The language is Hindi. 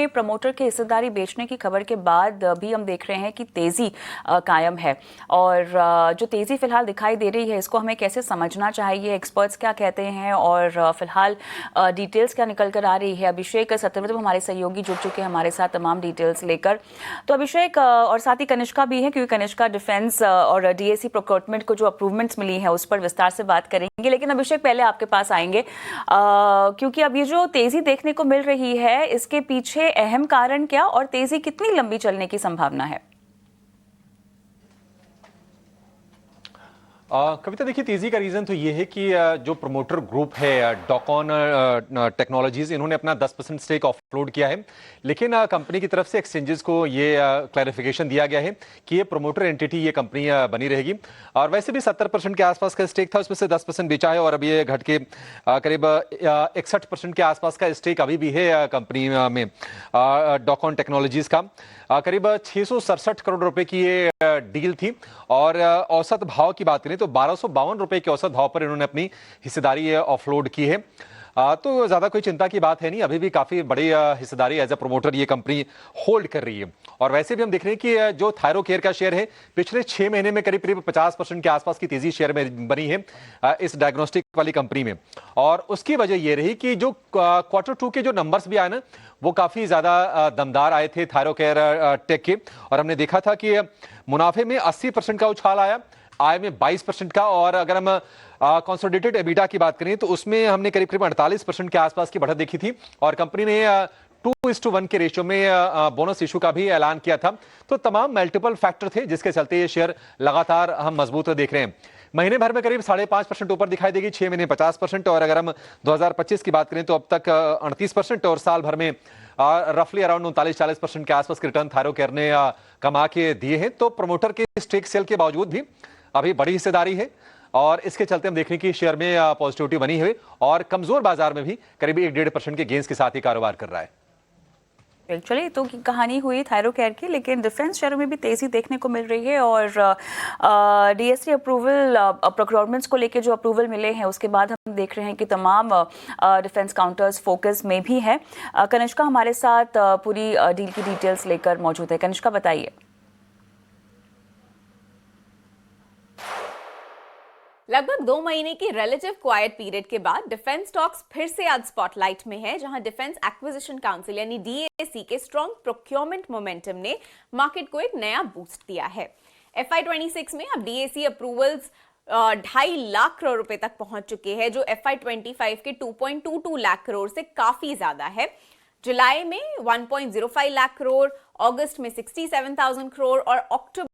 में प्रमोटर की हिस्सेदारी बेचने की खबर के बाद भी हम देख रहे हैं कि तेजी कायम है और जो तेजी फिलहाल दिखाई दे रही है इसको हमें कैसे समझना चाहिए, एक्सपर्ट्स क्या कहते हैं और फिलहाल डिटेल्स क्या निकल कर आ रही है। अभिषेक सत्यव्रत हमारे सहयोगी जुड़ चुके हैं हमारे साथ तमाम डिटेल्स लेकर। तो अभिषेक और साथ ही कनिष्का भी है, क्योंकि कनिष्का डिफेंस और डीएसी प्रोक्योरमेंट को जो अप्रूवमेंट्स मिली है उस पर विस्तार से बात करेंगे। लेकिन अभिषेक पहले आपके पास आएंगे क्योंकि अब ये जो तेजी देखने को मिल रही है इसके पीछे अहम कारण क्या और तेजी कितनी लंबी चलने की संभावना है? कविता, देखिए तेजी का रीजन तो ये है कि जो प्रमोटर ग्रुप है डॉकॉन टेक्नोलॉजीज, इन्होंने अपना 10% स्टेक ऑफलोड किया है। लेकिन कंपनी की तरफ से एक्सचेंजेस को ये क्लैरिफिकेशन दिया गया है कि ये प्रमोटर एंटिटी ये कंपनी बनी रहेगी। और वैसे भी 70% के आसपास का स्टेक था, उसमें से 10% बेचा है और अब ये घट के करीब 61% के आसपास का स्टेक अभी भी है कंपनी में डॉकॉन टेक्नोलॉजीज का। करीब 667 करोड़ रुपए की ये डील थी और औसत भाव की बात करें तो 1252 रुपए के औसत भाव पर इन्होंने अपनी हिस्सेदारी ऑफलोड की है। तो ज्यादा कोई चिंता की बात है नहीं, अभी भी काफी बड़ी हिस्सेदारी एज ए प्रमोटर ये कंपनी होल्ड कर रही है। और वैसे भी हम देख रहे हैं कि जो थायरोकेयर का शेयर है पिछले 6 महीने में करीब करीब 50% के आसपास की तेजी शेयर में बनी है इस डायग्नोस्टिक वाली कंपनी में। और उसकी वजह यह रही कि जो Q2 के जो नंबर्स भी आए ना वो काफी ज्यादा दमदार आए थे थायरोकेयर टेक के। और हमने देखा था कि मुनाफे में 80% का उछाल आया, आय में 22% का, और अगर हम कंसोलिडेटेड एबिटा की बात करें तो उसमें हमने करीब करीब 48% के आसपास की बढ़त देखी थी। और कंपनी ने 2:1 के रेशियो में बोनस इशू का भी ऐलान किया था। तो तमाम मल्टीपल फैक्टर थे जिसके चलते ये शेयर लगातार हम मजबूत देख रहे हैं। महीने भर में करीब 5.5% ऊपर दिखाई देगी, 6 महीने 50%, और अगर हम 2025 की बात करें तो अब तक 38%, और साल भर में रफली अराउंड 39-40% के आसपास के रिटर्न थायरोकेयर ने कमा के दिए हैं। तो प्रमोटर के स्टेक सेल के बावजूद भी अभी बड़ी हिस्सेदारी है और इसके चलते हम देख रहे हैं कि शेयर में पॉजिटिविटी बनी हुई और कमजोर बाजार में भी करीब 1-1.5% के गेंस के साथ ही कारोबार कर रहा है। चलिए, तो कहानी हुई थायरोकेयर की, लेकिन डिफेंस शेयरों में भी तेजी देखने को मिल रही है और डीएससी अप्रूवल प्रोक्योरमेंट्स को लेके जो अप्रूवल मिले हैं उसके बाद हम देख रहे हैं कि तमाम डिफेंस काउंटर्स फोकस में भी है। कनिष्का हमारे साथ पूरी डील की डिटेल्स लेकर मौजूद है। कनिष्का, बताइए। लगभग 2 महीने की रिलेटिव क्वाइट पीरियड के बाद डिफेंस स्टॉक्स फिर से आज स्पॉटलाइट में है, जहां डिफेंस एक्विजिशन काउंसिल यानी डीएसी के स्ट्रॉन्ग प्रोक्योरमेंट मोमेंटम ने मार्केट को एक नया बूस्ट दिया है। FY26 में अब डीएसी अप्रूवल्स 2.5 लाख करोड़ रुपए तक पहुंच चुके हैं, जो FY25 के 2.22 लाख करोड़ से काफी ज्यादा है। जुलाई में 1.05 लाख करोड़, अगस्त में 67,000 करोड़ और अक्टूबर